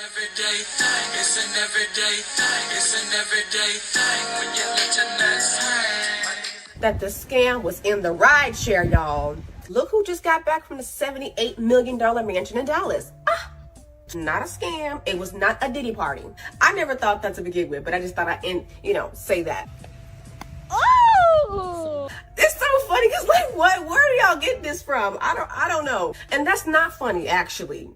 everyday thing. It's an everyday thing. It's an everyday thing when you let your nuts hang. That the scam was in the rideshare, y'all. Look who just got back from the $78 million mansion in Dallas. Not a scam. It was not a Diddy party. I never thought that to begin with, but I just thought I'd, say that. Oh! It's so funny because, like, what? Where do y'all get this from? I don't know. And that's not funny, actually.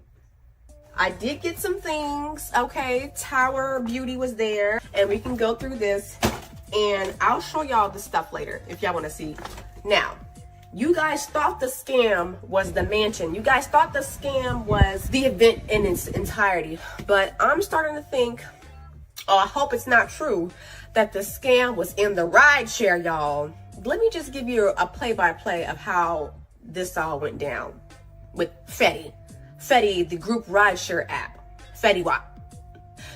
I did get some things, okay? Tower Beauty was there, and we can go through this, and I'll show y'all the stuff later if y'all want to see. Now, you guys thought the scam was the mansion. You guys thought the scam was the event in its entirety, but I'm starting to think, I hope it's not true, that the scam was in the rideshare, y'all. Let me just give you a play-by-play of how this all went down with Fetty. Fetty, the group rideshare app. Fetty Wap.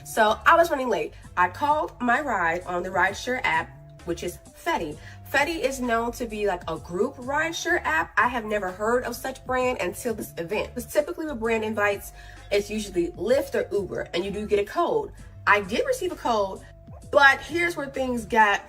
So I was running late. I called my ride on the rideshare app, which is Fetty. Fetty is known to be like a group rideshare app. I have never heard of such brand until this event. Because typically when brand invites, it's usually Lyft or Uber, and you do get a code. I did receive a code, but here's where things got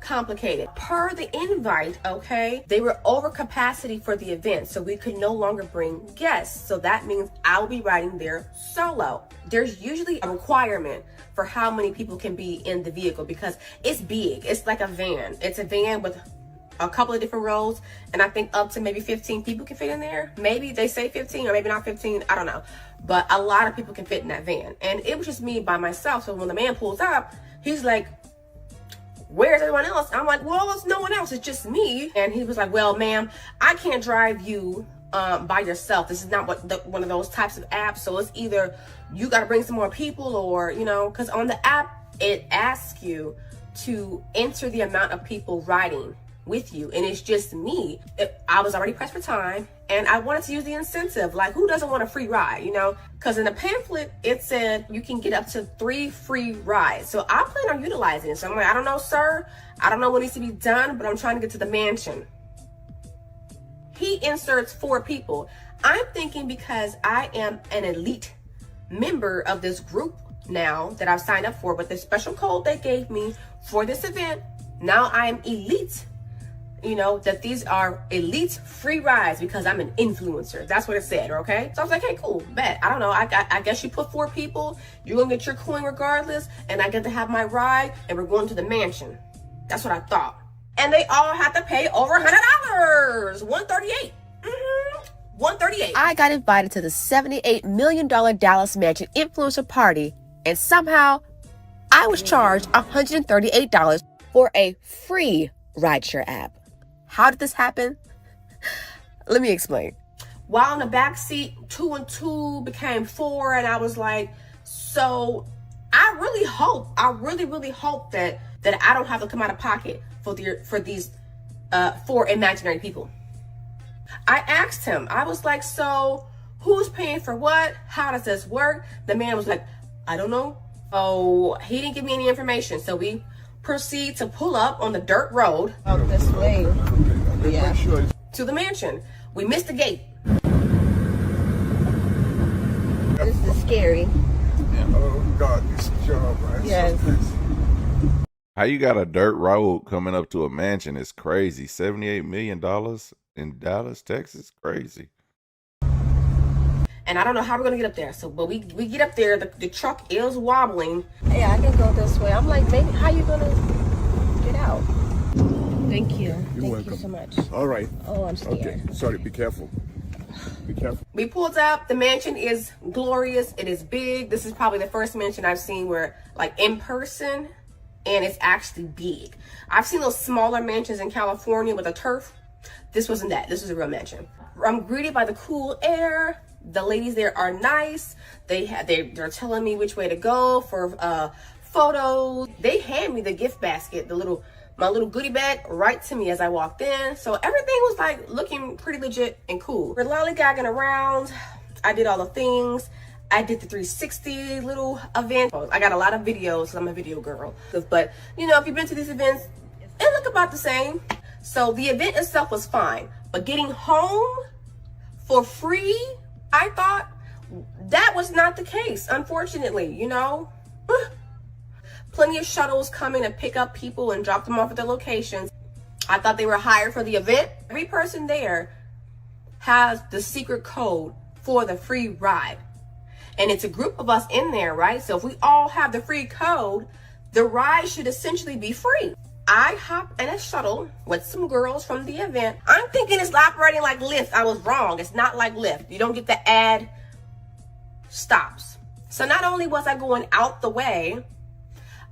complicated. Per the invite, okay, they were over capacity for the event, so we could no longer bring guests. So that means I'll be riding there solo. There's usually a requirement for how many people can be in the vehicle because it's big. It's like a van. It's a van with a couple of different rows, and I think up to maybe 15 people can fit in there. Maybe they say 15 or maybe not 15, I don't know. But a lot of people can fit in that van. And it was just me by myself. So when the man pulls up, he's like, where's everyone else? I'm like, well, it's no one else. It's just me. And he was like, well, ma'am, I can't drive you by yourself. This is not one of those types of apps. So it's either you got to bring some more people or, because on the app, it asks you to enter the amount of people riding with you. And it's just me. I was already pressed for time and I wanted to use the incentive. Like, who doesn't want a free ride, Because in the pamphlet, it said you can get up to 3 free rides. So I plan on utilizing it. So I'm like, I don't know, sir. I don't know what needs to be done, but I'm trying to get to the mansion. He inserts 4 people. I'm thinking because I am an elite member of this group now that I've signed up for with the special code they gave me for this event, now I am elite. That these are elite free rides because I'm an influencer. That's what it said, okay? So I was like, hey, cool, bet. I don't know. I guess you put 4 people, you're gonna get your coin regardless, and I get to have my ride, and we're going to the mansion. That's what I thought. And they all had to pay over $100. $138. $138. I got invited to the $78 million Dallas mansion influencer party, and somehow I was charged $138 for a free rideshare app. How did this happen? Let me explain. While in the back seat, 2 and 2 became 4, and I was like, so I really hope that I don't have to come out of pocket for these 4 imaginary people. I asked him, I was like, so who's paying for what? How does this work? The man was like, I don't know. Oh, he didn't give me any information. So we proceed to pull up on the dirt road this way. Yeah. To the mansion. We missed the gate. This is scary. Yeah. Oh God, this job, right? Yes. How you got a dirt road coming up to a mansion? It's crazy. $78 million in Dallas, Texas, crazy. And I don't know how we're gonna get up there. So, but we get up there. The truck is wobbling. Yeah, I can go this way. I'm like, baby, how you gonna get out? Thank you. You're welcome. Thank you so much. All right. Oh, I'm scared. Okay. Sorry. Be careful. Be careful. We pulled up. The mansion is glorious. It is big. This is probably the first mansion I've seen where, like, in person, and it's actually big. I've seen those smaller mansions in California with a turf. This wasn't that. This was a real mansion. I'm greeted by the cool air. The ladies there are nice. They're telling me which way to go for photos. They hand me the gift basket, my little goodie bag, right to me as I walked in. So everything was like looking pretty legit and cool. We're lollygagging around. I did all the things. I did the 360 little event. I got a lot of videos because I'm a video girl. But if you've been to these events, they look about the same. So the event itself was fine, but getting home for free, I thought, That was not the case, unfortunately, you know. Plenty of shuttles coming to pick up people and drop them off at their locations. I thought they were hired for the event. Every person there has the secret code for the free ride. And it's a group of us in there, right? So if we all have the free code, the ride should essentially be free. I hop in a shuttle with some girls from the event. I'm thinking it's operating like Lyft. I was wrong. It's not like Lyft. You don't get the add stops. So not only was I going out the way,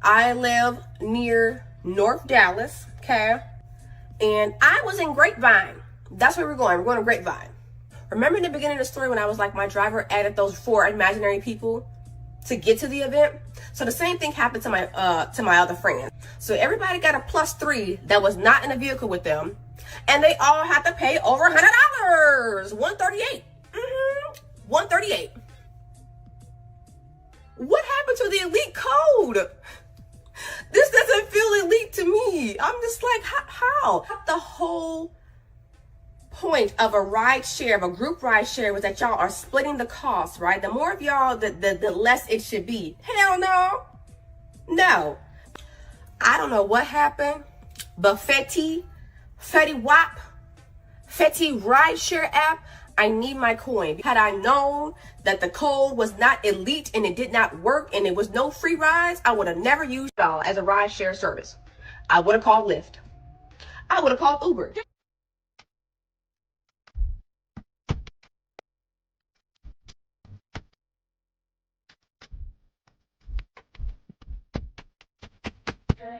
I live near North Dallas, okay? And I was in Grapevine. That's where we're going. We're going to Grapevine. Remember in the beginning of the story when I was like, my driver added those 4 imaginary people to get to the event? So the same thing happened to my other friends. So everybody got a +3 that was not in a vehicle with them, and they all had to pay over $100. $138. $138. What happened to the elite code? This doesn't feel elite to me. I'm just like, how? The whole point of a ride share, of a group ride share, was that y'all are splitting the cost, right? The more of y'all, the less it should be. Hell no. No. I don't know what happened, but Fetty ride share app, I need my coin. Had I known that the code was not elite and it did not work and it was no free rides, I would have never used y'all as a ride share service. I would have called Lyft. I would have called Uber.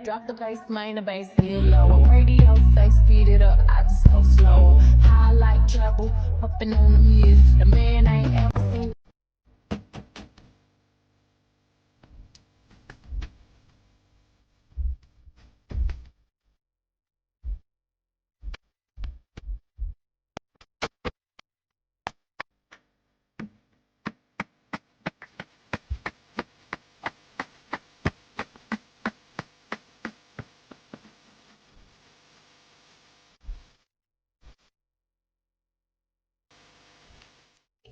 Drop the bass, main the bass, get low. Radio say speed it up, I just go slow. High like trouble, hopping on the music. The man ain't ever seen.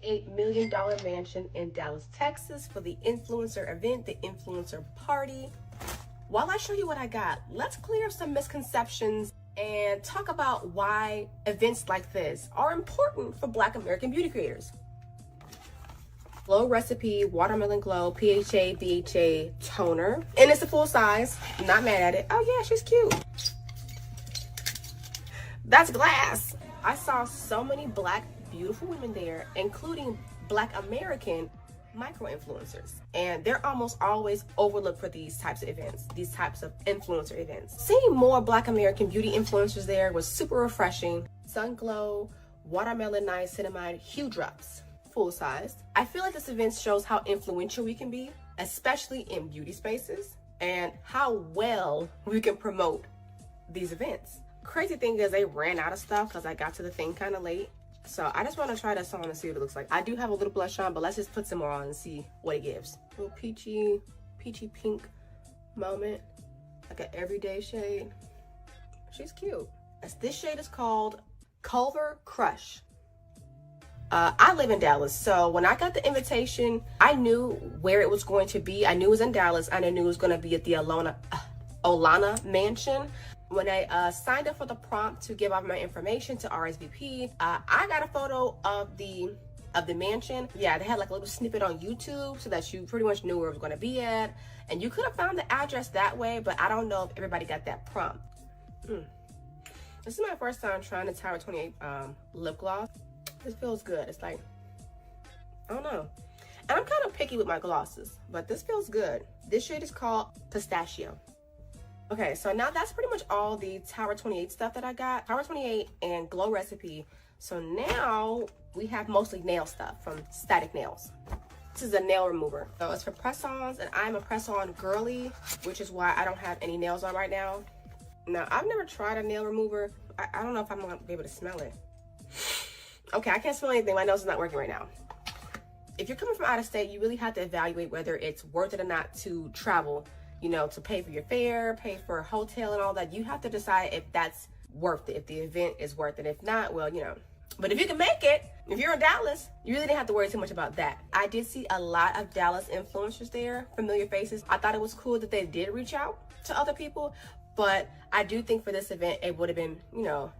$8 million mansion in Dallas, Texas for the influencer event, the influencer party. While I show you what I got, let's clear up some misconceptions and talk about why events like this are important for Black American beauty creators. Glow Recipe Watermelon Glow PHA BHA toner, and it's a full size. Not mad at it. Oh yeah, she's cute. That's glass. I saw so many Black beautiful women there, including Black American micro-influencers, and they're almost always overlooked for these types of events, these types of influencer events. Seeing more Black American beauty influencers there was super refreshing. Sun Glow Watermelon Niacinamide Hue Drops, full size. I feel like this event shows how influential we can be, especially in beauty spaces, and how well we can promote these events. Crazy thing is they ran out of stuff because I got to the thing kind of late. So I just want to try this on and see what it looks like. I do have a little blush on, but let's just put some more on and see what it gives. A little peachy pink moment, like an everyday shade. She's cute. This shade is called Culver Crush. I live in Dallas, so when I got the invitation, I knew where it was going to be. I knew it was in Dallas, and I knew it was going to be at the Olana Mansion. When I signed up for the prompt to give out my information to RSVP, I got a photo of the mansion. Yeah, they had like a little snippet on YouTube so that you pretty much knew where it was going to be at, and you could have found the address that way, but I don't know if everybody got that prompt. This is my first time trying the Tower 28 lip gloss. This feels good. It's like, I don't know. And I'm kind of picky with my glosses, but this feels good. This shade is called Pistachio. Okay, so now that's pretty much all the Tower 28 stuff that I got. Tower 28 and Glow Recipe. So now we have mostly nail stuff from Static Nails. This is a nail remover. So it's for press-ons, and I'm a press-on girly, which is why I don't have any nails on right now. Now, I've never tried a nail remover. I don't know if I'm gonna be able to smell it. Okay, I can't smell anything. My nose is not working right now. If you're coming from out of state, you really have to evaluate whether it's worth it or not to travel, you know, to pay for your fare, pay for a hotel and all that. You have to decide if that's worth it, if the event is worth it. If not, well, you know. But if you can make it, if you're in Dallas, you really didn't have to worry too much about that. I did see a lot of Dallas influencers there, familiar faces. I thought it was cool that they did reach out to other people, but I do think for this event, it would have been, you know,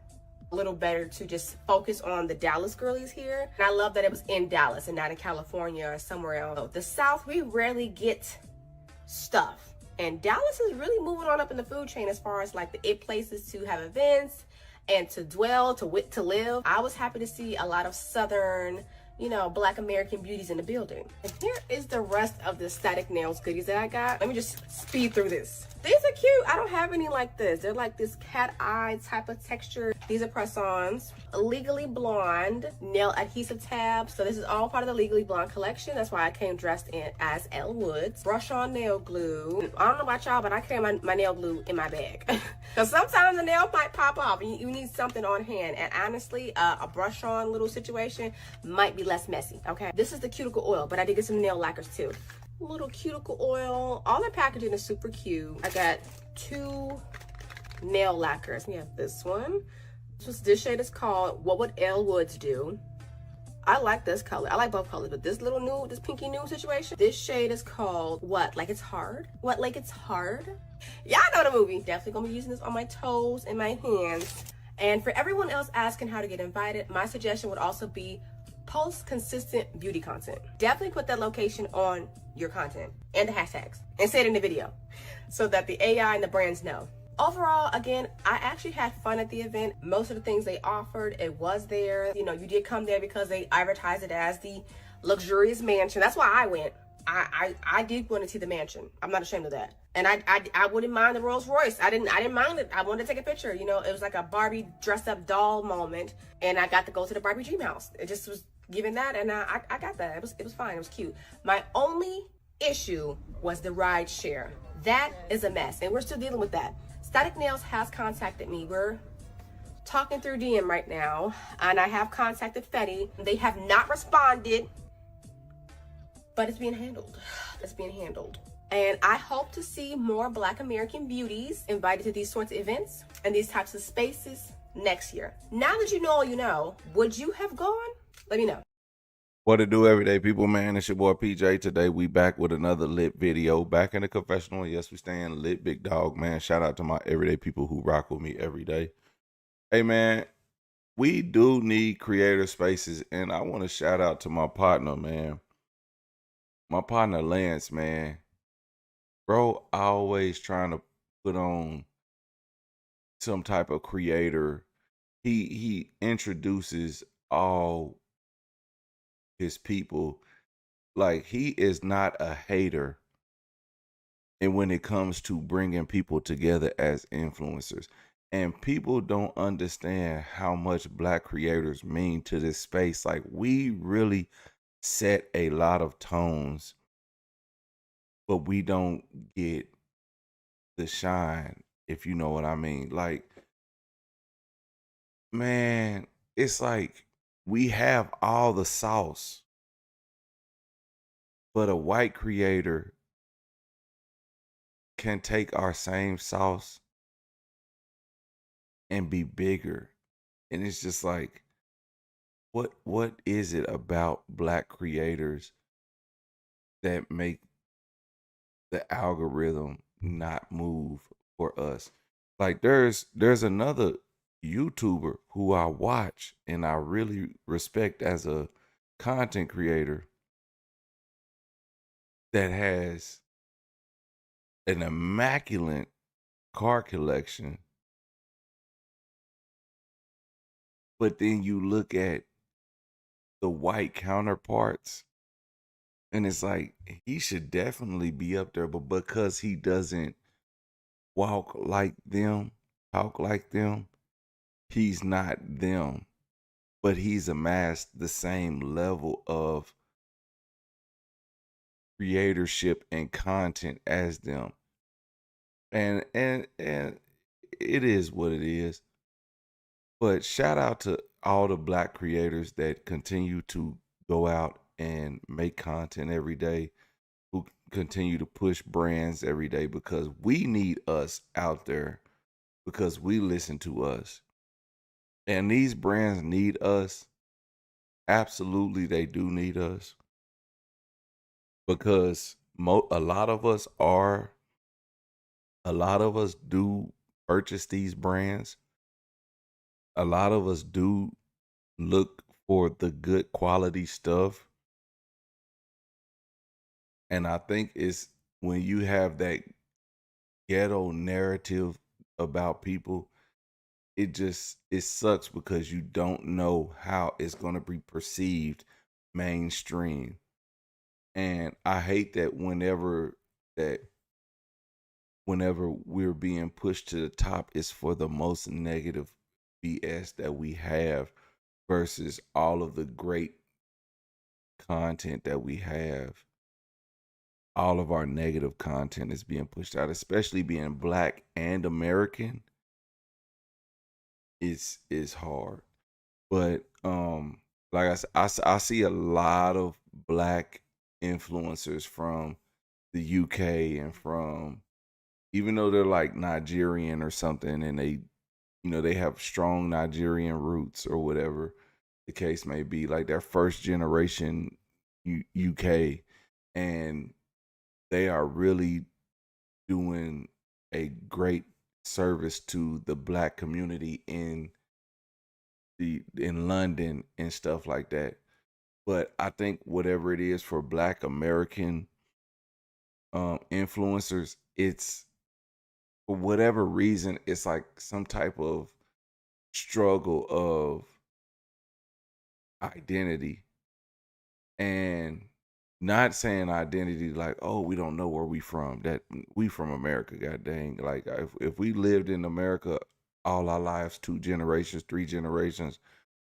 a little better to just focus on the Dallas girlies here. And I love that it was in Dallas and not in California or somewhere else. The South, we rarely get stuff. And Dallas is really moving on up in the food chain as far as like the it places to have events and to dwell, to live. I was happy to see a lot of Southern, you know, Black American beauties in the building. And here is the rest of the static nails goodies that I got. Let me just speed through this. These are cute. I don't have any like this. They're like this cat eye type of texture. These are press-ons. Legally Blonde nail adhesive tabs. So this is all part of the Legally Blonde collection. That's why I came dressed in as Elle Woods. Brush on nail glue. I don't know about y'all, but I carry my nail glue in my bag. Because sometimes the nail might pop off and you need something on hand. And honestly, a brush on little situation might be less messy, okay? This is the cuticle oil, but I did get some nail lacquers too. Little cuticle oil. All the packaging is super cute. I got 2 nail lacquers. We have this one. This shade is called What Would Elle Woods Do? I like this color. I like both colors, but this little nude, this pinky nude situation, this shade is called What? Like It's Hard? What? Like It's Hard? Y'all know the movie. Definitely gonna be using this on my toes and my hands. And for everyone else asking how to get invited, my suggestion would also be post consistent beauty content. Definitely put that location on your content and the hashtags and say it in the video so that the AI and the brands know. Overall, again, I actually had fun at the event. Most of the things they offered, it was there. You know, you did come there because they advertised it as the luxurious mansion. That's why I went. I did want to see the mansion. I'm not ashamed of that. And I wouldn't mind the Rolls Royce. I didn't mind it. I wanted to take a picture. You know, it was like a Barbie dressed up doll moment, and I got to go to the Barbie dream house. It just was given that, and I got that. It was fine. It was cute. My only issue was the ride share. That is a mess, and we're still dealing with that. Static Nails has contacted me. We're talking through DM right now, and I have contacted Fetty. They have not responded, but it's being handled. It's being handled. And I hope to see more Black American beauties invited to these sorts of events and these types of spaces next year. Now that you know all you know, would you have gone? Let me know. What it do, everyday people, man? It's your boy PJ. Today we back with another lit video. Back in the confessional. Yes, we staying lit, big dog, man. Shout out to my everyday people who rock with me every day. Hey, man, we do need creator spaces, and I want to shout out to my partner, man. My partner, Lance, man. Bro, always trying to put on some type of creator. He introduces all his people. Like, he is not a hater. And when it comes to bringing people together as influencers, and people don't understand how much Black creators mean to this space. Like, we really set a lot of tones, but we don't get the shine, if you know what I mean. Like, man, it's like we have all the sauce, but a white creator can take our same sauce and be bigger. And it's just like, what is it about Black creators that make the algorithm not move for us? Like, there's another YouTuber who I watch and I really respect as a content creator that has an immaculate car collection. But then you look at the white counterparts and it's like, he should definitely be up there, but because he doesn't walk like them, talk like them, he's not them. But he's amassed the same level of creatorship and content as them. And it is what it is. But shout out to all the Black creators that continue to go out and make content every day, who continue to push brands every day, because we need us out there, because we listen to us. And these brands need us absolutely they do need us because a lot of us do purchase these brands. A lot of us do look for the good quality stuff. And I think it's when you have that ghetto narrative about people, it sucks because you don't know how it's going to be perceived mainstream. And I hate that that whenever we're being pushed to the top, it's for the most negative BS that we have versus all of the great content that we have. All of our negative content is being pushed out, especially being Black and American. Is hard. But like I see a lot of Black influencers from the UK and from, even though they're like Nigerian or something, and they have strong Nigerian roots or whatever the case may be, like they're first generation UK, and they are really doing a great service to the Black community in London and stuff like that. But I think whatever it is for Black American influencers, it's for whatever reason, it's like some type of struggle of identity, and not saying identity like, oh, we don't know where we from. That we from America, god dang. Like if we lived in America all our lives, 2 generations, 3 generations,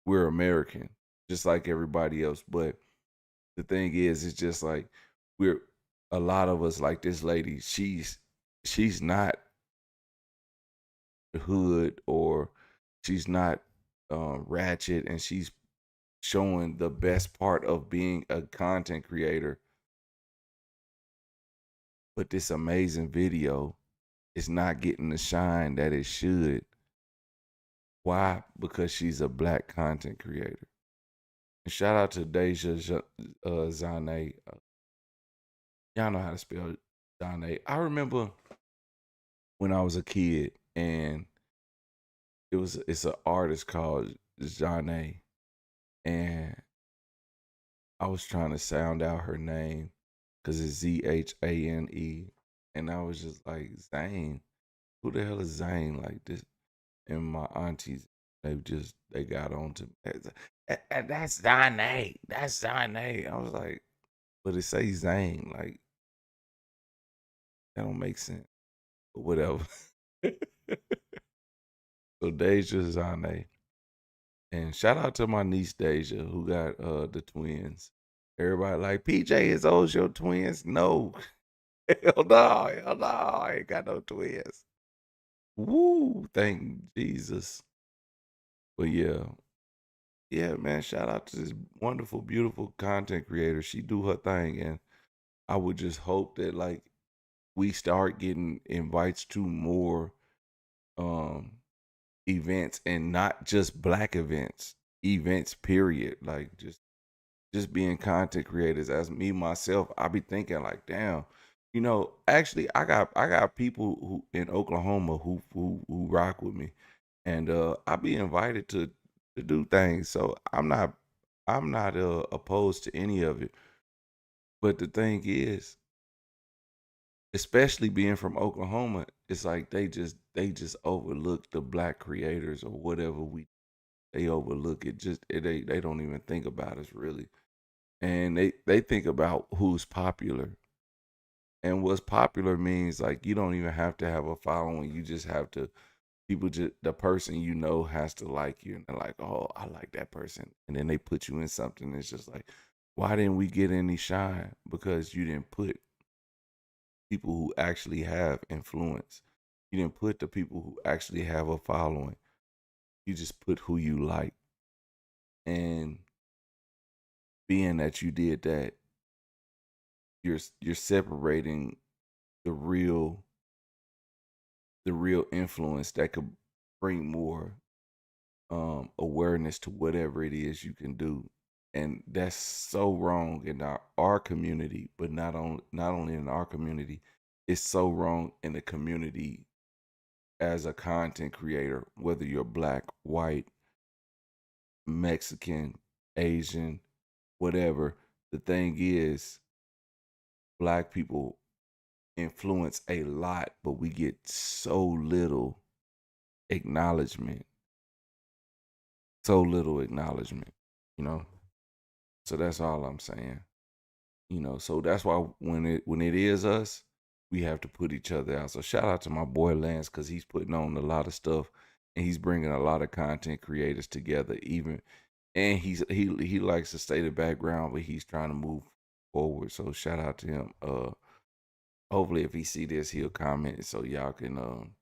we're American, just like everybody else. But the thing is, it's just like we're a lot of us, like this lady, she's not hood, or she's not ratchet, and she's showing the best part of being a content creator. But this amazing video is not getting the shine that it should. Why? Because she's a Black content creator. And shout out to Deja Zane. Y'all know how to spell Zane. I remember when I was a kid, and it's an artist called Zane, and I was trying to sound out her name because it's Zhane, and I was just like, Zane, who the hell is Zane? Like this, and my aunties, they got on to me. That's Zane. That's Zane. I was like, but it says Zane, like that don't make sense. But whatever. So Deja Zane. And shout out to my niece Deja, who got the twins. Everybody like, PJ, is those your twins? No. Hell no, hell no. I ain't got no twins. Woo, thank Jesus. But yeah, man, shout out to this wonderful, beautiful content creator. She do her thing, and I would just hope that like we start getting invites to more um events, and not just Black events period. Like just being content creators. As me myself, I be thinking like, damn, actually I got people who in Oklahoma who rock with me, and I be invited to do things. So I'm not opposed to any of it. But the thing is, especially being from Oklahoma, it's like they just overlook the Black creators or whatever they overlook it. They don't even think about us really. And they think about who's popular. And what's popular means like you don't even have to have a following. You just have to, the person has to like you, and they're like, oh, I like that person. And then they put you in something. It's just like, why didn't we get any shine? Because you didn't put people who actually have influence. You didn't put the people who actually have a following. You just put who you like. And being that you did that, you're separating the real influence that could bring more awareness to whatever it is you can do. And that's so wrong in our community, but not only in our community, it's so wrong in the community as a content creator, whether you're black, white, Mexican, Asian, whatever. The thing is, black people influence a lot, but we get so little acknowledgement. So little acknowledgement, you know? So that's all I'm saying. You know, so that's why when it is us, we have to put each other out. So shout out to my boy Lance, because he's putting on a lot of stuff and he's bringing a lot of content creators together. Even and he likes to stay the background, but he's trying to move forward. So shout out to him. Hopefully if he see this, he'll comment so y'all can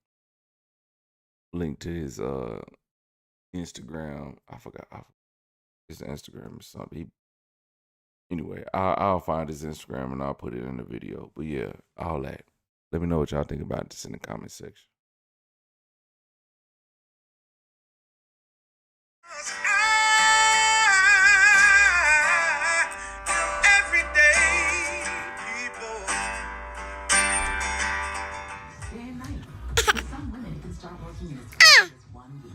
link to his Instagram. I forgot his Instagram or something. Anyway, I'll find his Instagram and I'll put it in the video. But yeah, all that. Let me know what y'all think about this in the comment section. Everyday people. Day and night. For some women, it can start working in as fast as 1 week.